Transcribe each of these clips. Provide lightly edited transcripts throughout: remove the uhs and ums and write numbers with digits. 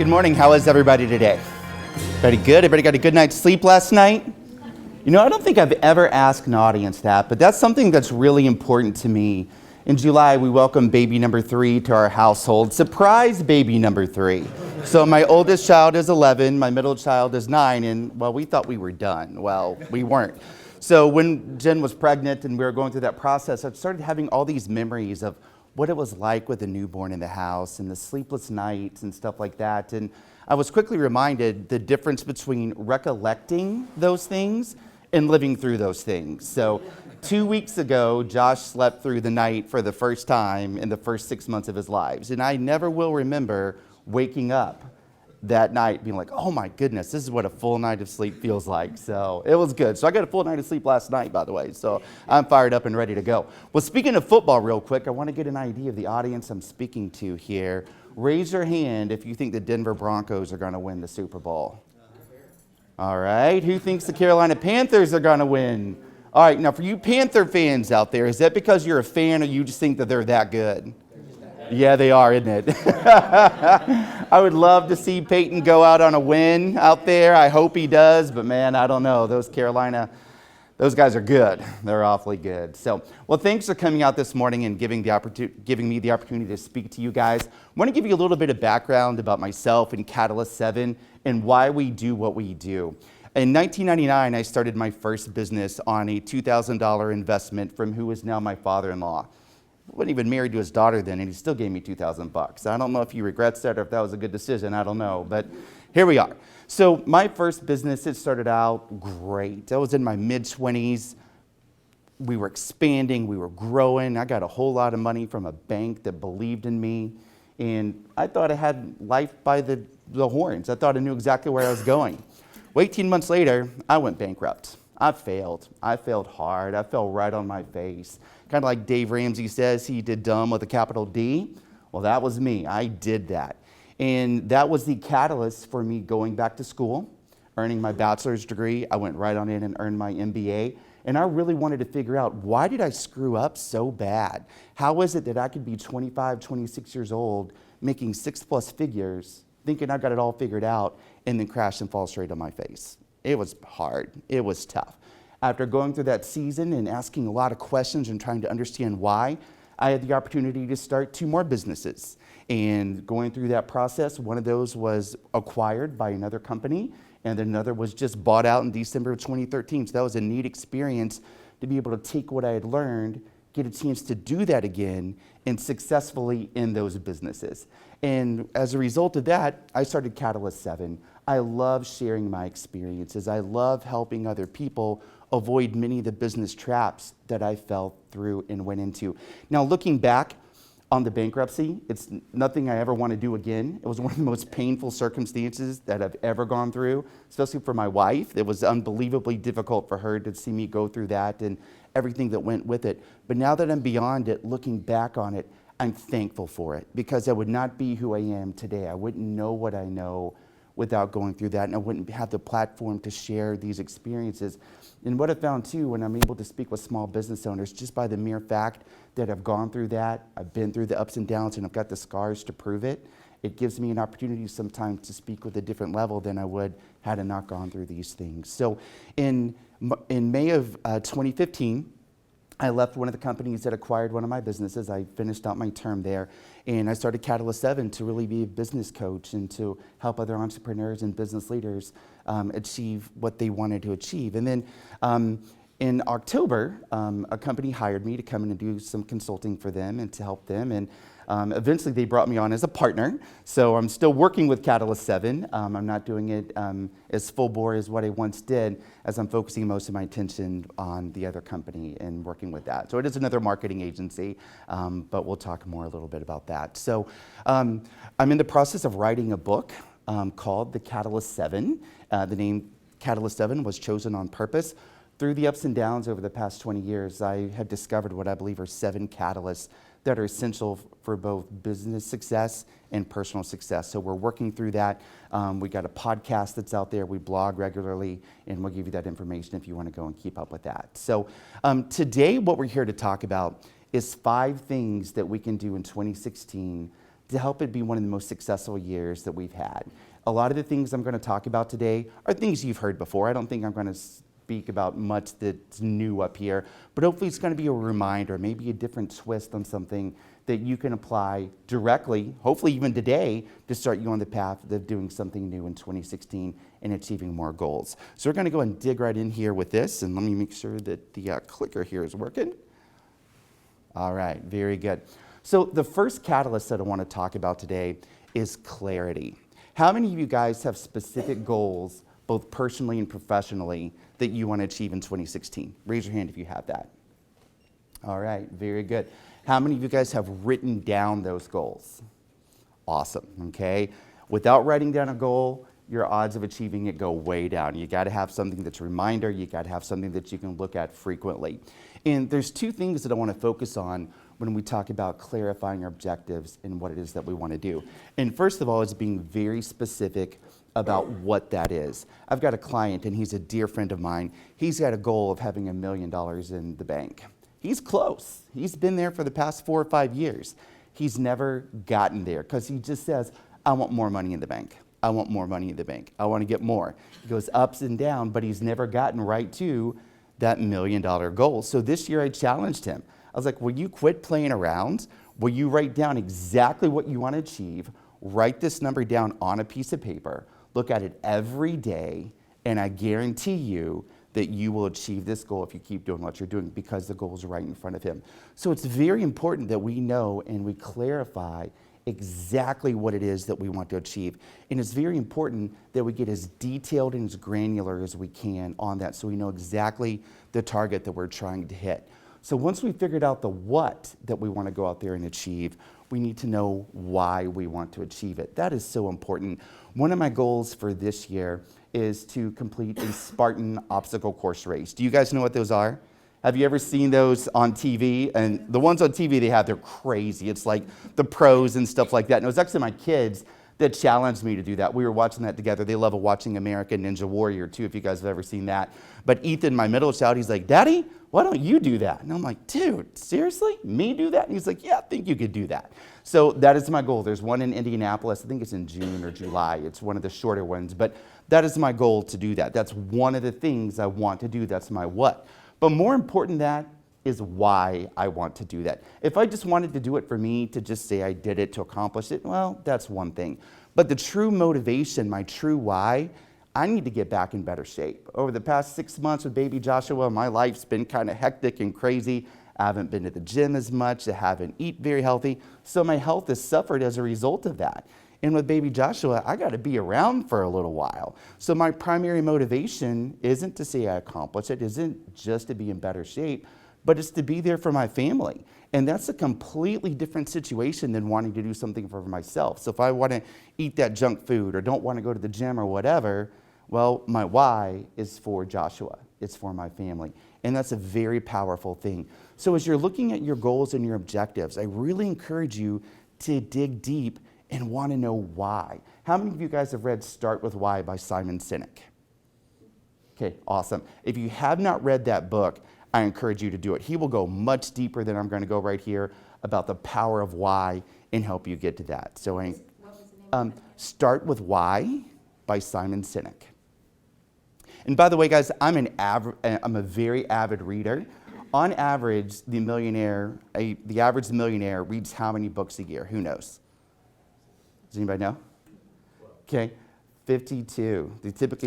Good morning. How is everybody today? Everybody good? Everybody got a good night's sleep last night? You know, I don't think I've ever asked an audience that, but that's something that's really important to me. In July, we welcomed baby number 3 to our household. Surprise baby number 3. So my oldest child is 11, my middle child is 9, and well, we thought we were done. Well, we weren't. So when Jen was pregnant and we were going through that process, I started having all these memories of what it was like with a newborn in the house and the sleepless nights and stuff like that. And I was quickly reminded the difference between recollecting those things and living through those things. So 2 weeks ago, Josh slept through the night for the first time in the first 6 months of his lives. And I never will remember waking up that night being like, oh my goodness, this is what a full night of sleep feels like. So it was good. So I got a full night of sleep last night, by the way. So I'm fired up and ready to go. Well, speaking of football real quick, I want to get an idea of the audience I'm speaking to here. Raise your hand if you think the Denver Broncos are going to win the Super Bowl. All right. Who thinks the Carolina Panthers are going to win? All right. Now, for you Panther fans out there, is that because you're a fan or you just think that they're that good? Yeah, they are, isn't it? I would love to see Peyton go out on a win out there. I hope he does, but man, I don't know. Those guys are good. They're awfully good. So, well, thanks for coming out this morning and giving me the opportunity to speak to you guys. I want to give you a little bit of background about myself and Catalyst 7 and why we do what we do. In 1999, I started my first business on a $2,000 investment from who is now my father-in-law. I wasn't even married to his daughter then, and he still gave me $2,000. I don't know if he regrets that or if that was a good decision. I don't know, but here we are. So my first business, it started out great. I was in my mid-20s. We were expanding. We were growing. I got a whole lot of money from a bank that believed in me, and I thought I had life by the horns. I thought I knew exactly where I was going. Well, 18 months later, I went bankrupt. I failed. I failed hard. I fell right on my face. Kind of like Dave Ramsey says, he did dumb with a capital D. Well, that was me. I did that. And that was the catalyst for me going back to school, earning my bachelor's degree. I went right on in and earned my MBA. And I really wanted to figure out, why did I screw up so bad? How is it that I could be 25, 26 years old, making 6+ figures, thinking I got it all figured out, and then crash and fall straight on my face? It was hard. It was tough. After going through that season and asking a lot of questions and trying to understand why, I had the opportunity to start 2 more businesses. And going through that process, one of those was acquired by another company, and another was just bought out in December of 2013. So that was a neat experience to be able to take what I had learned, get a chance to do that again, and successfully in those businesses. And as a result of that, I started Catalyst 7. I love sharing my experiences. I love helping other people avoid many of the business traps that I fell through and went into. Now, looking back on the bankruptcy, it's nothing I ever want to do again. It was one of the most painful circumstances that I've ever gone through, especially for my wife. It was unbelievably difficult for her to see me go through that and everything that went with it. But now that I'm beyond it, looking back on it, I'm thankful for it, because I would not be who I am today. I wouldn't know what I know without going through that, and I wouldn't have the platform to share these experiences. And what I found too, when I'm able to speak with small business owners, just by the mere fact that I've gone through that, I've been through the ups and downs, and I've got the scars to prove it, it gives me an opportunity sometimes to speak with a different level than I would had I not gone through these things. So in May of 2015, I left one of the companies that acquired one of my businesses. I finished out my term there, and I started Catalyst 7 to really be a business coach and to help other entrepreneurs and business leaders achieve what they wanted to achieve. And then in October, a company hired me to come in and do some consulting for them and to help them. And eventually they brought me on as a partner. So I'm still working with Catalyst 7. I'm not doing it as full bore as what I once did, as I'm focusing most of my attention on the other company and working with that. So it is another marketing agency, but we'll talk more a little bit about that. So I'm in the process of writing a book called The Catalyst 7. The name Catalyst 7 was chosen on purpose. Through the ups and downs over the past 20 years, I have discovered what I believe are 7 catalysts that are essential for both business success and personal success. So we're working through that. We got a podcast that's out there. We blog regularly, and we'll give you that information if you want to go and keep up with that. So today, what we're here to talk about is 5 things that we can do in 2016 to help it be one of the most successful years that we've had. A lot of the things I'm going to talk about today are things you've heard before. I don't think I'm going to speak about much that's new up here, but hopefully it's going to be a reminder, maybe a different twist on something that you can apply directly, hopefully even today, to start you on the path of doing something new in 2016 and achieving more goals. So we're going to go and dig right in here with this, and let me make sure that the clicker here is working. All right, very good. So the first catalyst that I want to talk about today is clarity. How many of you guys have specific goals, both personally and professionally, that you want to achieve in 2016? Raise your hand if you have that. All right, very good. How many of you guys have written down those goals? Awesome, okay? Without writing down a goal, your odds of achieving it go way down. You gotta have something that's a reminder, you gotta have something that you can look at frequently. And there's two things that I wanna focus on when we talk about clarifying our objectives and what it is that we wanna do. And first of all, is being very specific about what that is. I've got a client, and he's a dear friend of mine. He's got a goal of having $1 million in the bank. He's close. He's been there for the past 4 or 5 years. He's never gotten there because he just says, I want more money in the bank. I want more money in the bank. I want to get more. He goes ups and down, but he's never gotten right to that $1 million goal. So this year I challenged him. I was like, will you quit playing around? Will you write down exactly what you want to achieve? Write this number down on a piece of paper. Look at it every day, and I guarantee you that you will achieve this goal if you keep doing what you're doing, because the goal is right in front of him. So it's very important that we know and we clarify exactly what it is that we want to achieve. And it's very important that we get as detailed and as granular as we can on that, so we know exactly the target that we're trying to hit. So once we've figured out the what that we want to go out there and achieve, we need to know why we want to achieve it. That is so important. One of my goals for this year is to complete a Spartan obstacle course race. Do you guys know what those are? Have you ever seen those on TV? And the ones on TV they're crazy. It's like the pros and stuff like that. And it was actually my kids that challenged me to do that. We were watching that together. They love watching American Ninja Warrior too, if you guys have ever seen that. But Ethan, my middle child, he's like, Daddy, why don't you do that? And I'm like, dude, seriously? Me do that? And he's like, yeah, I think you could do that. So that is my goal. There's one in Indianapolis. I think it's in June or July. It's one of the shorter ones. But that is my goal, to do that. That's one of the things I want to do. That's my what. But more important than that is why I want to do that. If I just wanted to do it for me, to just say I did it to accomplish it, well, that's one thing. But the true motivation, my true why, I need to get back in better shape. Over the past 6 months with baby Joshua, my life's been kind of hectic and crazy. I haven't been to the gym as much. I haven't eaten very healthy. So my health has suffered as a result of that. And with baby Joshua, I got to be around for a little while. So my primary motivation isn't to say I accomplished it, isn't just to be in better shape, but it's to be there for my family. And that's a completely different situation than wanting to do something for myself. So if I want to eat that junk food or don't want to go to the gym or whatever, well, my why is for Joshua. It's for my family. And that's a very powerful thing. So as you're looking at your goals and your objectives, I really encourage you to dig deep and want to know why. How many of you guys have read Start With Why by Simon Sinek? Okay, awesome. If you have not read that book, I encourage you to do it. He will go much deeper than I'm going to go right here about the power of why and help you get to that. So what was the name? Start With Why by Simon Sinek. And by the way, guys, I'm a very avid reader. On average, the average millionaire reads how many books a year? Who knows? Does anybody know? Okay, 52.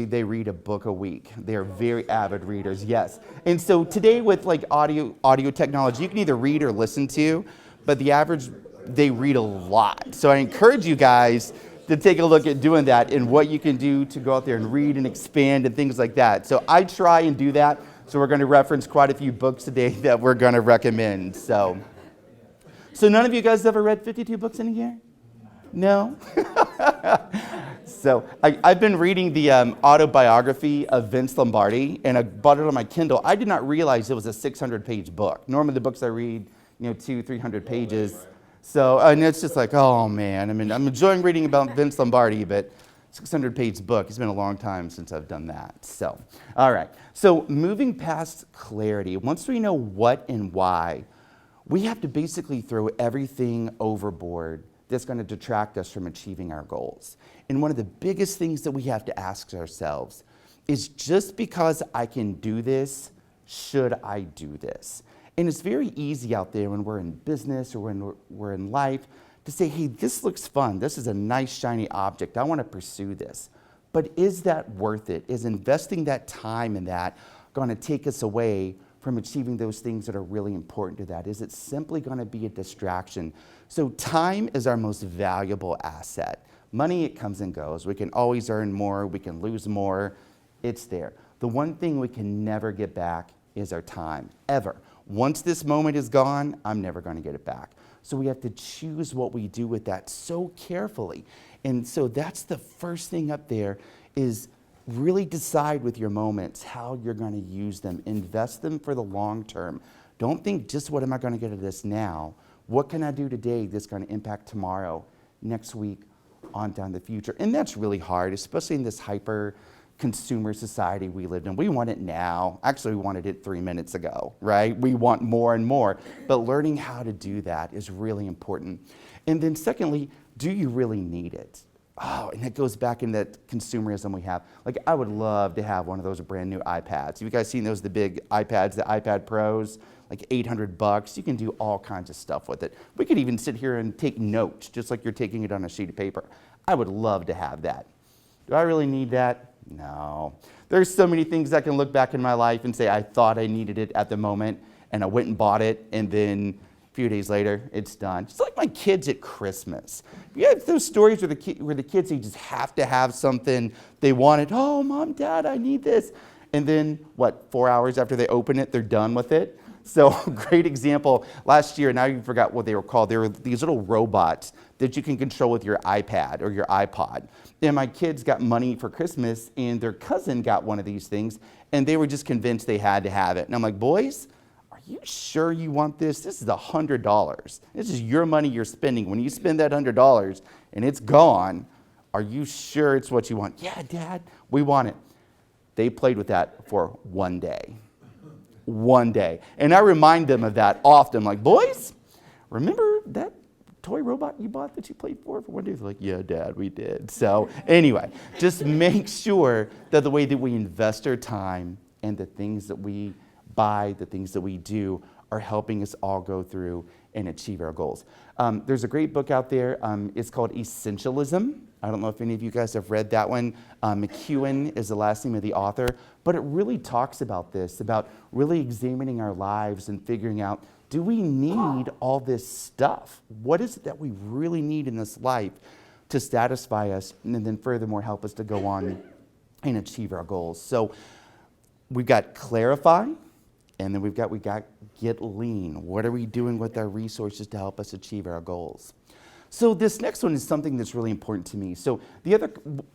They read a book a week. They are very avid readers, yes. And so today with like audio technology, you can either read or listen to, but the average, they read a lot. So I encourage you guys to take a look at doing that and what you can do to go out there and read and expand and things like that. So I try and do that. So we're going to reference quite a few books today that we're going to recommend. So none of you guys ever read 52 books in a year? No? So I've been reading the autobiography of Vince Lombardi, and I bought it on my Kindle. I did not realize it was a 600-page book. Normally the books I read, 200-300 pages. So, and it's just like, oh man, I'm enjoying reading about Vince Lombardi, but 600-page book, it's been a long time since I've done that. So, all right. So moving past clarity, once we know what and why, we have to basically throw everything overboard that's going to detract us from achieving our goals. And one of the biggest things that we have to ask ourselves is, just because I can do this, should I do this? And it's very easy out there when we're in business or when we're in life to say, hey, this looks fun. This is a nice, shiny object. I want to pursue this. But is that worth it? Is investing that time in that going to take us away from achieving those things that are really important to that? Is it simply going to be a distraction? So time is our most valuable asset. Money, it comes and goes. We can always earn more. We can lose more. It's there. The one thing we can never get back is our time, ever. Once this moment is gone, I'm never going to get it back. So we have to choose what we do with that so carefully. And so that's the first thing up there, is really decide with your moments how you're going to use them. Invest them for the long term. Don't think just, what am I going to get at this now? What can I do today that's going to impact tomorrow, next week, on down the future? And that's really hard, especially in this hyper consumer society we live in. We want it now. Actually, we wanted it 3 minutes ago, right? We want more and more. But learning how to do that is really important. And then secondly, do you really need it? Oh, and it goes back in that consumerism we have. Like, I would love to have one of those brand new iPads. Have you guys seen those, the big iPads, the iPad Pros? Like $800. You can do all kinds of stuff with it. We could even sit here and take notes, just like you're taking it on a sheet of paper. I would love to have that. Do I really need that? No. There's so many things I can look back in my life and say, I thought I needed it at the moment, and I went and bought it, and then a few days later, it's done. Just like my kids at Christmas. You have those stories where the kids, they just have to have something they wanted. Oh, Mom, Dad, I need this. And then, 4 hours after they open it, they're done with it? So, great example. Last year, now you forgot what they were called. They were these little robots that you can control with your iPad or your iPod. And my kids got money for Christmas, and their cousin got one of these things, and they were just convinced they had to have it. And I'm like, boys, are you sure you want this? This is $100. This is your money you're spending. When you spend that $100 and it's gone, are you sure it's what you want? Yeah, Dad, we want it. They played with that for one day. One day. And I remind them of that often. Like, boys, remember that toy robot you bought that you played for one day? They're like, yeah, Dad, we did. So anyway, just make sure that the way that we invest our time and the things that we buy, the things that we do, are helping us all go through and achieve our goals. There's a great book out there. It's called Essentialism. I don't know if any of you guys have read that one. McEwen is the last name of the author. But it really talks about this, about really examining our lives and figuring out, do we need all this stuff? What is it that we really need in this life to satisfy us, and then furthermore help us to go on and achieve our goals? So we've got clarify, and then we've got get lean. What are we doing with our resources to help us achieve our goals? So this next one is something that's really important to me. So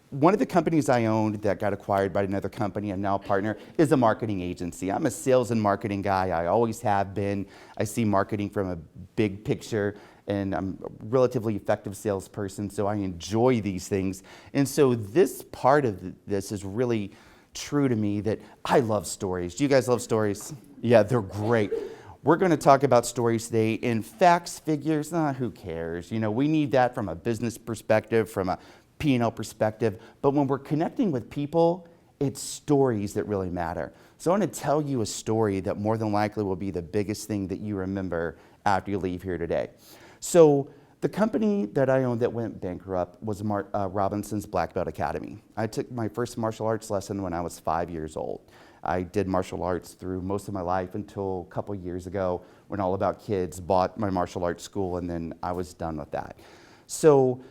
one of the companies I owned that got acquired by another company, I'm now a partner, is a marketing agency. I'm a sales and marketing guy. I always have been. I see marketing from a big picture, and I'm a relatively effective salesperson, so I enjoy these things. And so this part of this is really true to me, that I love stories. Do you guys love stories? Yeah, they're great. We're going to talk about stories today, and facts, figures, who cares? You know, we need that from a business perspective, from a P&L perspective. But when we're connecting with people, it's stories that really matter. So I want to tell you a story that more than likely will be the biggest thing that you remember after you leave here today. So the company that I owned that went bankrupt was Robinson's Black Belt Academy. I took my first martial arts lesson when I was 5 years old. I did martial arts through most of my life until a couple years ago when All About Kids bought my martial arts school, and then I was done with that. So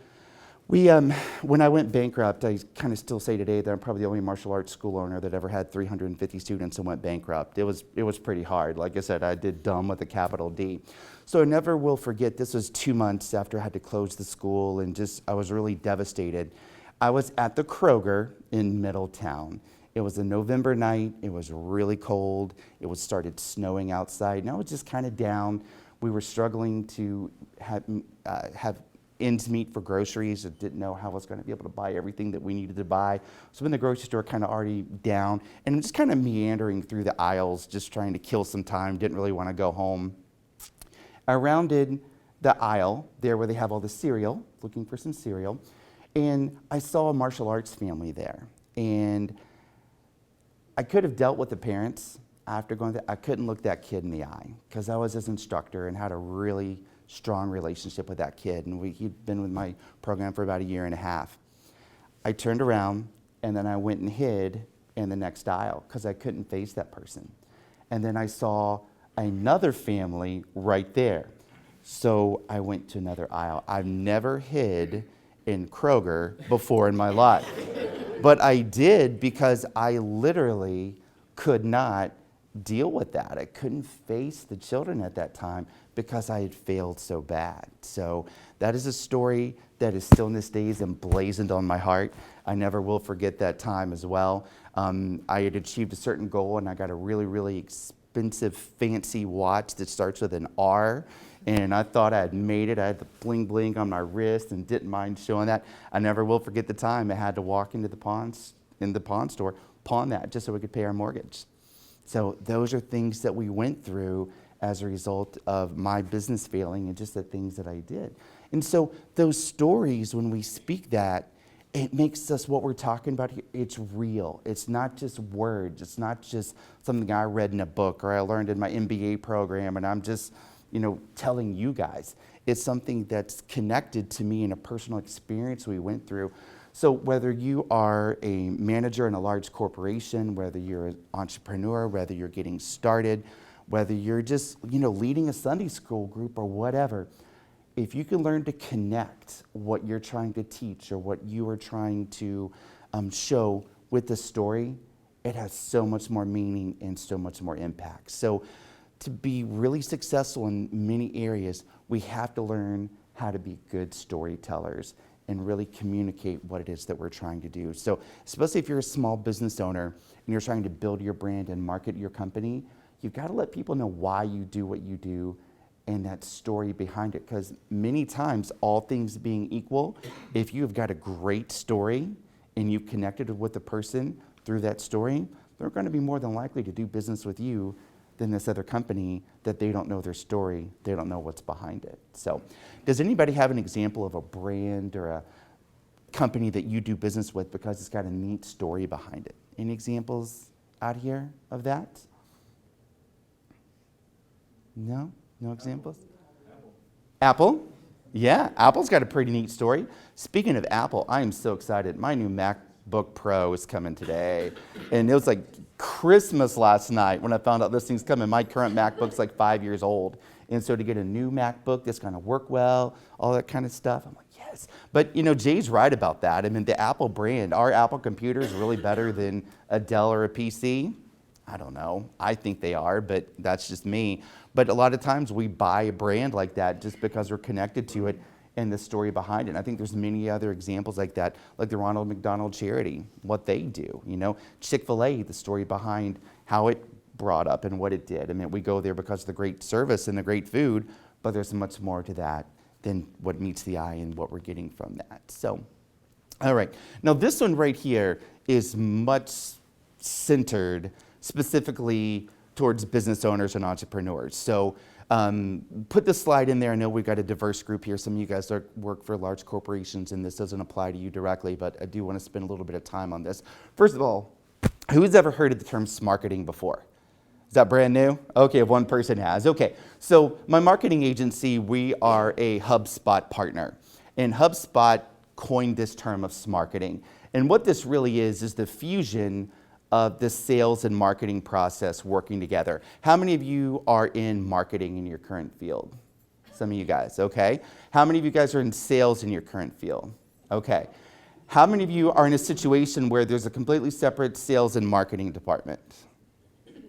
when I went bankrupt, I kind of still say today that I'm probably the only martial arts school owner that ever had 350 students and went bankrupt. It was pretty hard. Like I said, I did dumb with a capital D. So I never will forget, this was 2 months after I had to close the school, and I was really devastated. I was at the Kroger in Middletown. It was a November night. It was really cold. It started snowing outside, and I was just kind of down. We were struggling to have ends meet for groceries. I didn't know how I was going to be able to buy everything that we needed to buy. So in the grocery store, kind of already down, and I'm just kind of meandering through the aisles, just trying to kill some time. Didn't really want to go home. I rounded the aisle there where they have all the cereal, looking for some cereal, and I saw a martial arts family there. And I could have dealt with the parents after going there. I couldn't look that kid in the eye because I was his instructor and had a really strong relationship with that kid. And he'd been with my program for about a year and a half. I turned around and then I went and hid in the next aisle because I couldn't face that person. And then I saw another family right there. So I went to another aisle. I've never hid in Kroger before in my life. But I did because I literally could not deal with that. I couldn't face the children at that time because I had failed so bad. So that is a story that is still in this days emblazoned on my heart. I never will forget that time as well. I had achieved a certain goal and I got a really, really expensive, fancy watch that starts with an R. And I thought I had made it. I had the bling bling on my wrist and didn't mind showing that. I never will forget the time I had to walk into the pawn store, pawn that just so we could pay our mortgage. So those are things that we went through as a result of my business failing and just the things that I did. And so those stories, when we speak that, it makes us what we're talking about here. It's real. It's not just words. It's not just something I read in a book or I learned in my MBA program and I'm just telling you guys. It's something that's connected to me in a personal experience we went through. So whether you are a manager in a large corporation, whether you're an entrepreneur, whether you're getting started, whether you're just, leading a Sunday school group or whatever, if you can learn to connect what you're trying to teach or what you are trying to show with the story, it has so much more meaning and so much more impact. So to be really successful in many areas, we have to learn how to be good storytellers and really communicate what it is that we're trying to do. So especially if you're a small business owner and you're trying to build your brand and market your company, you've got to let people know why you do what you do and that story behind it. Because many times, all things being equal, if you've got a great story and you connected with the person through that story, they're going to be more than likely to do business with you than this other company that they don't know their story, they don't know what's behind it. So does anybody have an example of a brand or a company that you do business with because it's got a neat story behind it? Any examples out here of that? No? No examples? Apple? Yeah, Apple's got a pretty neat story. Speaking of Apple, I am so excited. My new MacBook Pro is coming today. And it was like Christmas last night when I found out this thing's coming. My current MacBook's like 5 years old. And so to get a new MacBook that's going to work well, all that kind of stuff, I'm like, yes. But, Jay's right about that. I mean, the Apple brand, our Apple computer is really better than a Dell or a PC. I don't know. I think they are, but that's just me. But a lot of times we buy a brand like that just because we're connected to it and the story behind it. And I think there's many other examples like that, like the Ronald McDonald Charity, what they do. Chick-fil-A, the story behind how it brought up and what it did. I mean, we go there because of the great service and the great food, but there's much more to that than what meets the eye and what we're getting from that. So, all right. Now this one right here is much centered specifically towards business owners and entrepreneurs. So put the slide in there. I know we've got a diverse group here. Some of you guys work for large corporations and this doesn't apply to you directly, but I do want to spend a little bit of time on this. First of all, who's ever heard of the term marketing before? Is that brand new? Okay, one person has. Okay, so my marketing agency, we are a HubSpot partner. And HubSpot coined this term of marketing. And what this really is the fusion of the sales and marketing process working together. How many of you are in marketing in your current field? Some of you guys, okay. How many of you guys are in sales in your current field? Okay. How many of you are in a situation where there's a completely separate sales and marketing department?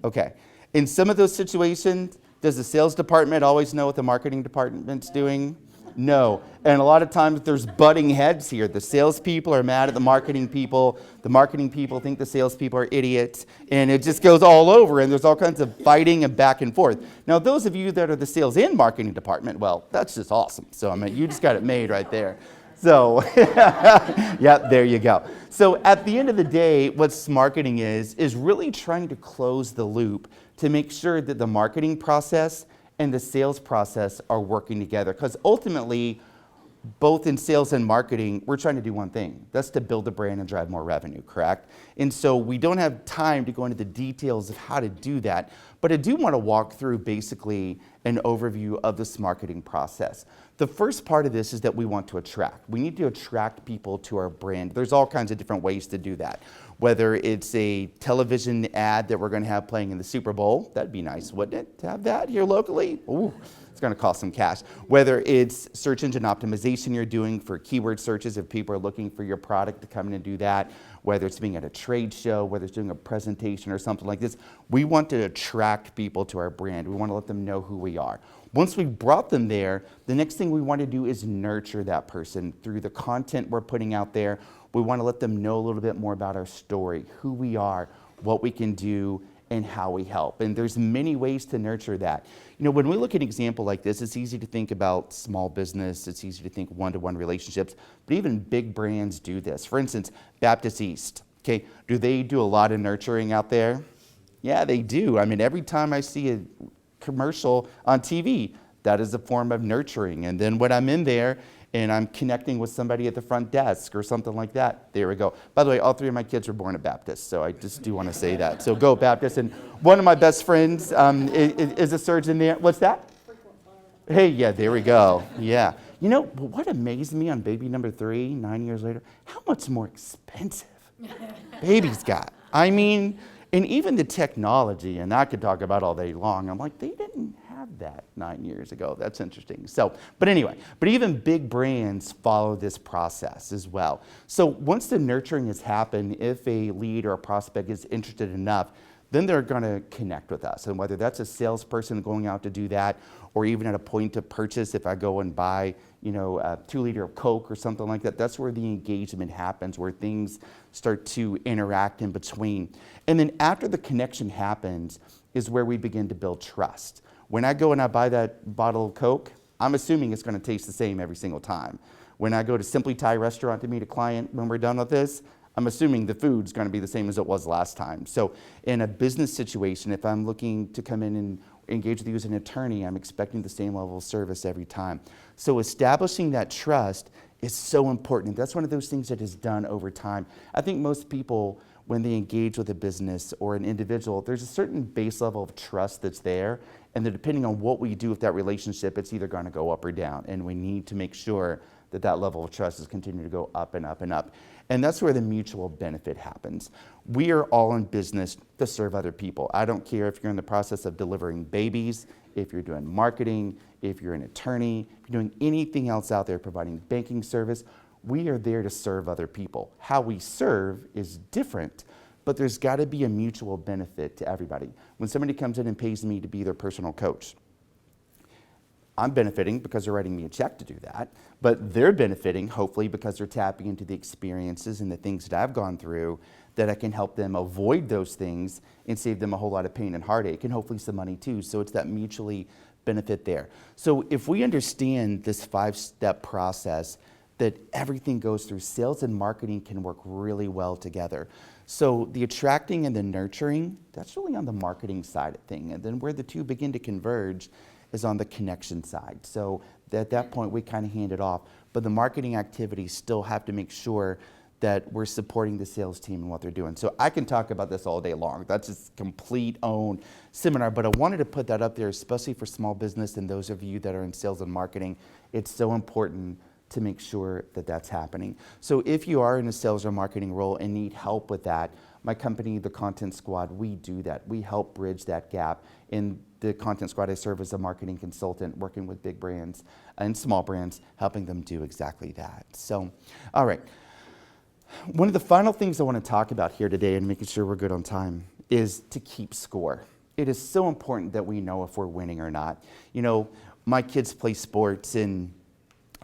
Okay. In some of those situations, does the sales department always know what the marketing department's doing? No. And a lot of times there's butting heads here. The salespeople are mad at the marketing people. The marketing people think the salespeople are idiots. And it just goes all over and there's all kinds of fighting and back and forth. Now, those of you that are the sales and marketing department, well, that's just awesome. So, I mean, you just got it made right there. So, yeah, there you go. So at the end of the day, what marketing is really trying to close the loop to make sure that the marketing process and the sales process are working together. Because ultimately, both in sales and marketing, we're trying to do one thing. That's to build a brand and drive more revenue, correct? And so we don't have time to go into the details of how to do that, but I do want to walk through basically an overview of this marketing process. The first part of this is that we want to attract. We need to attract people to our brand. There's all kinds of different ways to do that. Whether it's a television ad that we're going to have playing in the Super Bowl, that'd be nice, wouldn't it, to have that here locally? Ooh. It's going to cost some cash. Whether it's search engine optimization you're doing for keyword searches, if people are looking for your product to come in and do that, whether it's being at a trade show, whether it's doing a presentation or something like this, we want to attract people to our brand. We want to let them know who we are. Once we've brought them there, the next thing we want to do is nurture that person through the content we're putting out there. We want to let them know a little bit more about our story, who we are, what we can do, and how we help. And there's many ways to nurture that. You know, when we look at an example like this, it's easy to think about small business, it's easy to think one-to-one relationships, but even big brands do this. For instance, Baptist East, okay, do they do a lot of nurturing out there? Yeah, they do. I mean, every time I see a commercial on TV, that is a form of nurturing. And then when I'm in there and I'm connecting with somebody at the front desk or something like that, there we go. By the way, all three of my kids were born a Baptist, so I just do want to say that. So go Baptist. And one of my best friends is a surgeon there. What's that? Hey, yeah, there we go. Yeah. You know, what amazed me on baby number 3, 9 years later, how much more expensive babies got. I mean, and even the technology, and I could talk about all day long. I'm like, they didn't have that 9 years ago. That's interesting. So, but anyway, but even big brands follow this process as well. So once the nurturing has happened, if a lead or a prospect is interested enough, then they're going to connect with us. And whether that's a salesperson going out to do that, or even at a point of purchase, if I go and buy, you know, a 2-liter of Coke or something like that, that's where the engagement happens, where things start to interact in between. And then after the connection happens is where we begin to build trust. When I go and I buy that bottle of Coke, I'm assuming it's going to taste the same every single time. When I go to Simply Thai restaurant to meet a client when we're done with this, I'm assuming the food's going to be the same as it was last time. So in a business situation, if I'm looking to come in and engage with you as an attorney, I'm expecting the same level of service every time. So establishing that trust is so important. That's one of those things that is done over time. I think most people, when they engage with a business or an individual, there's a certain base level of trust that's there, and then depending on what we do with that relationship, it's either going to go up or down, and we need to make sure that that level of trust is continuing to go up and up and up. And that's where the mutual benefit happens. We are all in business to serve other people. I don't care if you're in the process of delivering babies, if you're doing marketing, if you're an attorney, if you're doing anything else out there providing banking service, we are there to serve other people. How we serve is different, but there's got to be a mutual benefit to everybody. When somebody comes in and pays me to be their personal coach, I'm benefiting because they're writing me a check to do that, but they're benefiting hopefully because they're tapping into the experiences and the things that I've gone through that I can help them avoid those things and save them a whole lot of pain and heartache and hopefully some money too. So it's that mutually benefit there. So if we understand this 5-step process, that everything goes through, sales and marketing can work really well together. So the attracting and the nurturing, that's really on the marketing side of things. And then where the two begin to converge is on the connection side. So at that point, we kind of hand it off. But the marketing activities still have to make sure that we're supporting the sales team and what they're doing. So I can talk about this all day long. That's a complete own seminar, but I wanted to put that up there, especially for small business and those of you that are in sales and marketing. It's so important to make sure that that's happening. So if you are in a sales or marketing role and need help with that, my company, the Content Squad, we do that. We help bridge that gap. In the Content Squad, I serve as a marketing consultant working with big brands and small brands, helping them do exactly that. So, all right. One of the final things I want to talk about here today, and making sure we're good on time, is to keep score. It is so important that we know if we're winning or not. You know, my kids play sports, and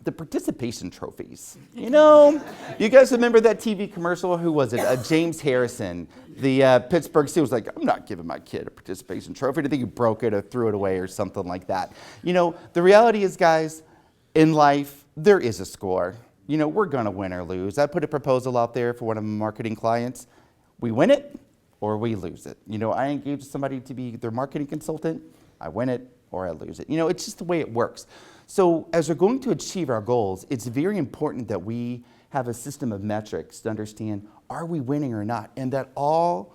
the participation trophies. You know, you guys remember that TV commercial? Who was it? James Harrison, the Pittsburgh Steelers, was like, I'm not giving my kid a participation trophy. I think he broke it or threw it away or something like that. You know, the reality is, guys, in life, there is a score. You know, we're going to win or lose. I put a proposal out there for one of my marketing clients. We win it or we lose it. You know, I engage somebody to be their marketing consultant. I win it or I lose it. It's just the way it works. So as we're going to achieve our goals, it's very important that we have a system of metrics to understand, are we winning or not? And that all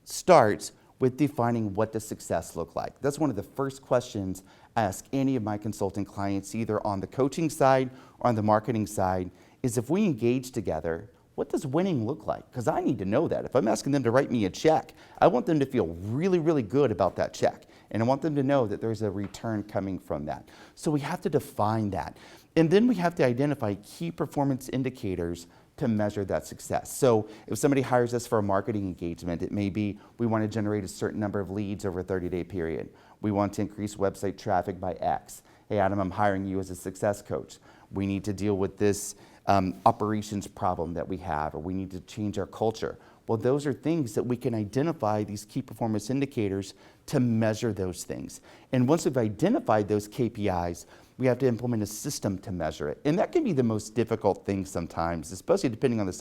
starts with defining what does success look like. That's one of the first questions I ask any of my consulting clients, either on the coaching side or on the marketing side, is if we engage together, what does winning look like? Because I need to know that. If I'm asking them to write me a check, I want them to feel really, really good about that check. And I want them to know that there's a return coming from that. So we have to define that. And then we have to identify key performance indicators to measure that success. So if somebody hires us for a marketing engagement, it may be we want to generate a certain number of leads over a 30-day period. We want to increase website traffic by X. Hey, Adam, I'm hiring you as a success coach. We need to deal with this operations problem that we have, or we need to change our culture. Well, those are things that we can identify, these key performance indicators, to measure those things. And once we've identified those KPIs, we have to implement a system to measure it. And that can be the most difficult thing sometimes, especially depending on the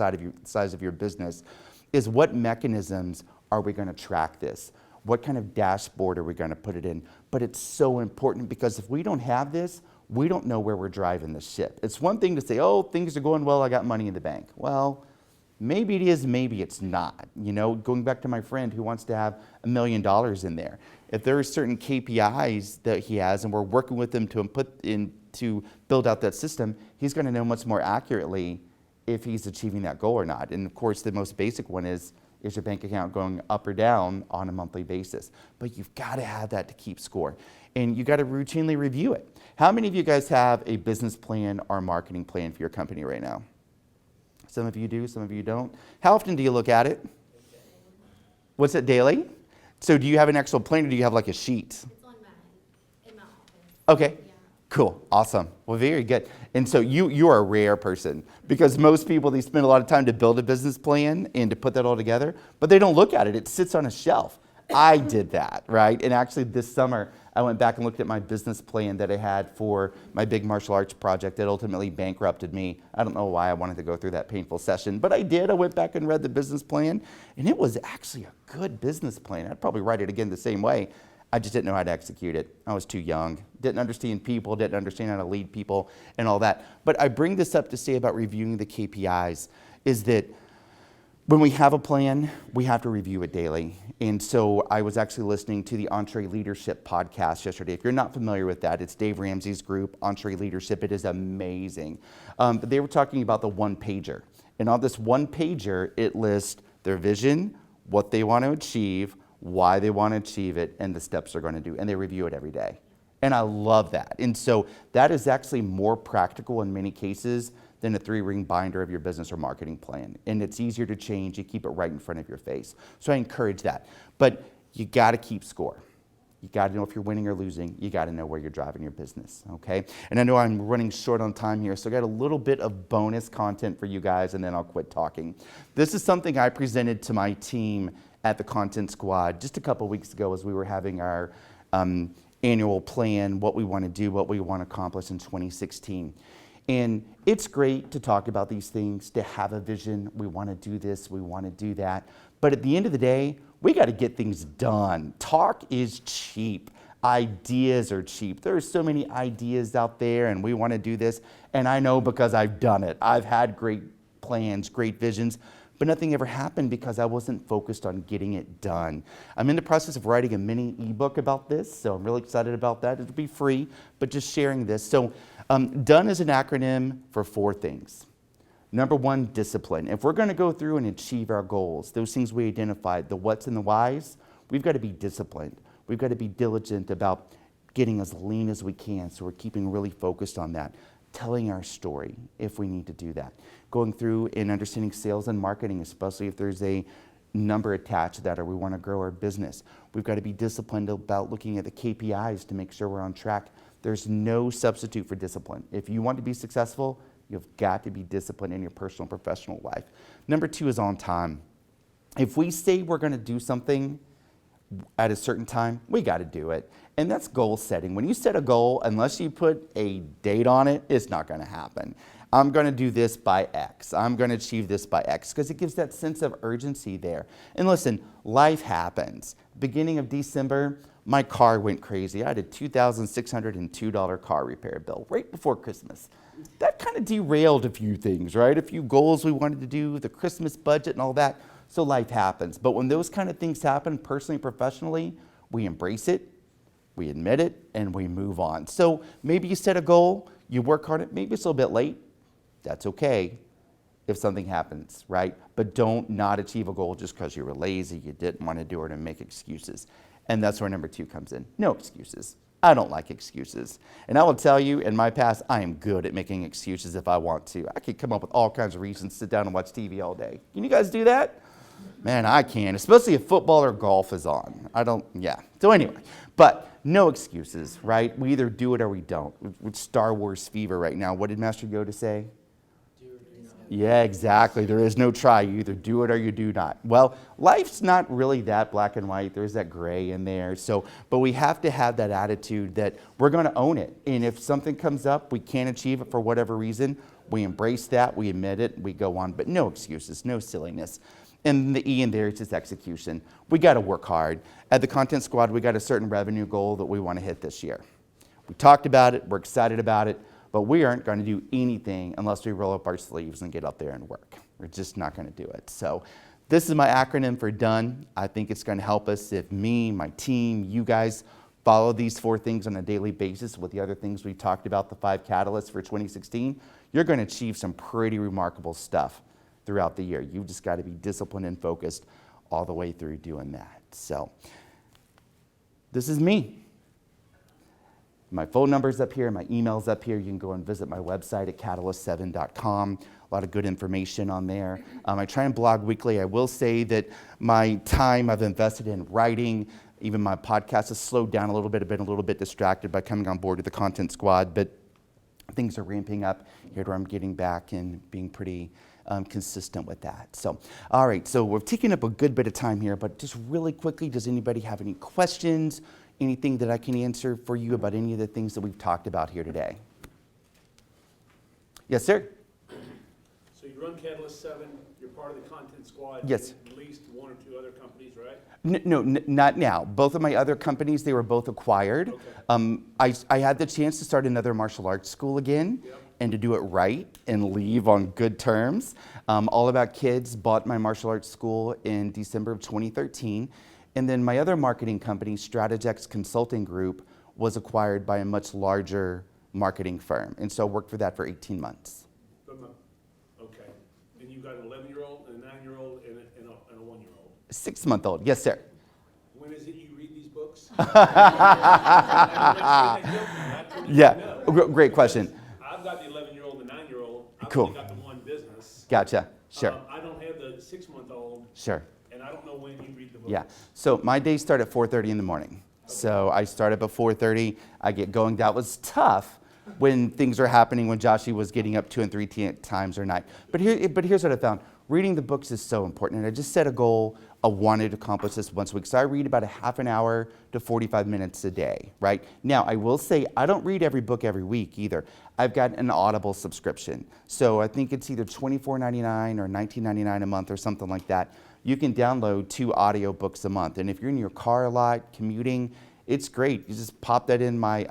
size of your business, is what mechanisms are we going to track this? What kind of dashboard are we going to put it in? But it's so important, because if we don't have this, we don't know where we're driving the ship. It's one thing to say, oh, things are going well, I got money in the bank. Well, maybe it is, maybe it's not. Going back to my friend who wants to have $1 million in there. If there are certain KPIs that he has and we're working with him to build out that system, he's going to know much more accurately if he's achieving that goal or not. And of course, the most basic one is your bank account going up or down on a monthly basis? But you've got to have that to keep score. And you got to routinely review it. How many of you guys have a business plan or marketing plan for your company right now? Some of you do, some of you don't. How often do you look at it? What's it, daily? So do you have an actual plan, or do you have like a sheet? It's on in my office. Okay. Yeah. Cool, awesome. Well, very good. And so you are a rare person, because most people, they spend a lot of time to build a business plan and to put that all together, but they don't look at it. It sits on a shelf. I did that, right? And actually this summer, I went back and looked at my business plan that I had for my big martial arts project that ultimately bankrupted me. I don't know why I wanted to go through that painful session, but I did. I went back and read the business plan, and it was actually a good business plan. I'd probably write it again the same way. I just didn't know how to execute it. I was too young, didn't understand people, didn't understand how to lead people and all that. But I bring this up to say about reviewing the KPIs is that when we have a plan, we have to review it daily. And so I was actually listening to the Entree Leadership podcast yesterday. If you're not familiar with that, it's Dave Ramsey's group, Entree Leadership. It is amazing. But they were talking about the one-pager. And on this one-pager, it lists their vision, what they want to achieve, why they want to achieve it, and the steps they're going to do. And they review it every day. And I love that. And so that is actually more practical in many cases than a 3-ring binder of your business or marketing plan. And it's easier to change. You keep it right in front of your face. So I encourage that. But you got to keep score. You got to know if you're winning or losing. You got to know where you're driving your business, okay? And I know I'm running short on time here, so I got a little bit of bonus content for you guys, and then I'll quit talking. This is something I presented to my team at the Content Squad just a couple weeks ago as we were having our annual plan, what we want to do, what we want to accomplish in 2016. And it's great to talk about these things, to have a vision. We want to do this, we want to do that. But at the end of the day, we got to get things done. Talk is cheap. Ideas are cheap. There are so many ideas out there, and we want to do this. And I know because I've done it. I've had great plans, great visions, but nothing ever happened because I wasn't focused on getting it done. I'm in the process of writing a mini ebook about this, so I'm really excited about that. It'll be free, but just sharing this. So DONE is an acronym for 4 things. Number 1, discipline. If we're going to go through and achieve our goals, those things we identified, the what's and the whys, we've got to be disciplined. We've got to be diligent about getting as lean as we can, so we're keeping really focused on that. Telling our story if we need to do that. Going through and understanding sales and marketing, especially if there's a number attached to that or we want to grow our business. We've got to be disciplined about looking at the KPIs to make sure we're on track. There's no substitute for discipline. If you want to be successful, you've got to be disciplined in your personal and professional life. Number 2 is on time. If we say we're going to do something at a certain time, we got to do it. And that's goal setting. When you set a goal, unless you put a date on it, it's not going to happen. I'm going to do this by X. I'm going to achieve this by X, because it gives that sense of urgency there. And listen, life happens. Beginning of December, my car went crazy. I had a $2,602 car repair bill right before Christmas. That kind of derailed a few things, right? A few goals we wanted to do, the Christmas budget and all that. So life happens. But when those kind of things happen, personally, professionally, we embrace it, we admit it, and we move on. So maybe you set a goal, you work on it, maybe it's a little bit late. That's okay if something happens, right? But don't not achieve a goal just because you were lazy, you didn't want to do it, and make excuses. And that's where number 2 comes in. No excuses. I don't like excuses. And I will tell you, in my past, I am good at making excuses if I want to. I could come up with all kinds of reasons, sit down and watch TV all day. Can you guys do that? Man, I can, especially if football or golf is on. So anyway, but no excuses, right? We either do it or we don't. With Star Wars fever right now, what did Master Yoda say? Yeah, exactly. There is no try. You either do it or you do not. Well, life's not really that black and white. There's that gray in there. But we have to have that attitude that we're going to own it. And if something comes up, we can't achieve it for whatever reason, we embrace that, we admit it, we go on. But no excuses, no silliness. And the E in there is just execution. We got to work hard. At the Content Squad, we got a certain revenue goal that we want to hit this year. We talked about it. We're excited about it. But we aren't going to do anything unless we roll up our sleeves and get up there and work. We're just not going to do it. So this is my acronym for DONE. I think it's going to help us if me, my team, you guys follow these 4 things on a daily basis with the other things we talked about, the 5 catalysts for 2016. You're going to achieve some pretty remarkable stuff throughout the year. You've just got to be disciplined and focused all the way through doing that. So this is me. My phone number's up here, my email's up here. You can go and visit my website at catalyst7.com. A lot of good information on there. I try and blog weekly. I will say that my time I've invested in writing, even my podcast has slowed down a little bit. I've been a little bit distracted by coming on board with the Content Squad, but things are ramping up here where I'm getting back and being pretty consistent with that. So, all right, so we're taking up a good bit of time here, but just really quickly, does anybody have any questions? Anything that I can answer for you about any of the things that we've talked about here today? Yes, sir? So you run Catalyst 7, you're part of the Content Squad. Yes. At least 1 or 2 other companies, right? No, not now. Both of my other companies, they were both acquired. Okay. I had the chance to start another martial arts school again. Yep. And to do it right and leave on good terms. All About Kids bought my martial arts school in December of 2013. And then my other marketing company, Strategex Consulting Group, was acquired by a much larger marketing firm. And so I worked for that for 18 months. Okay. And you've got an 11-year-old, and a 9-year-old, and a 1-year-old. 6-month-old, yes, sir. When is it you read these books? Yeah, great question. I've got the 11-year-old and 9-year-old. I've Cool. only got the one business. Gotcha, sure. I don't have the 6-month-old. Sure. And I don't know when you read the books. Yeah, so my days start at 4:30 in the morning. So I start up at 4:30, I get going. That was tough when things were happening, when Joshie was getting up 2 and 3 times a night. But here's what I found. Reading the books is so important. And I just set a goal of wanting to accomplish this once a week. So I read about a half an hour to 45 minutes a day, right? Now, I will say I don't read every book every week either. I've got an Audible subscription. So I think it's either $24.99 or $19.99 a month or something like that. You can download 2 audio books a month. And if you're in your car a lot, commuting, it's great. You just pop that in my,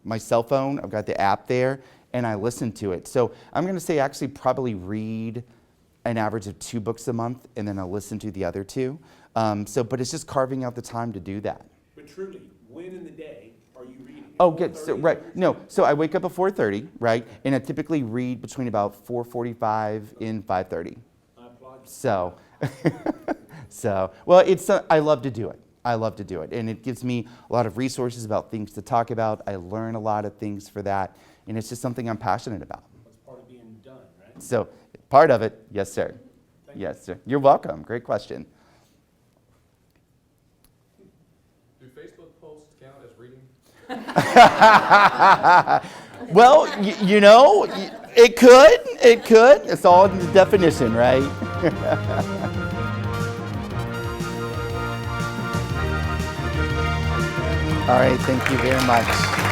my cell phone. I've got the app there, and I listen to it. So I'm going to say actually probably read an average of 2 books a month, and then I'll listen to the other 2. But it's just carving out the time to do that. But truly, when in the day are you reading? Oh, good. So, right. No, so I wake up at 4:30, right? And I typically read between about 4:45 and 5:30. I applaud you. So, well, I love to do it. I love to do it. And it gives me a lot of resources about things to talk about. I learn a lot of things for that. And it's just something I'm passionate about. That's part of being done, right? So, part of it, yes, sir. Thank you. Yes, sir. You're welcome. Great question. Do Facebook posts count as reading? Well, you know, it could. It could. It's all in the definition, right? All right. Thank you very much.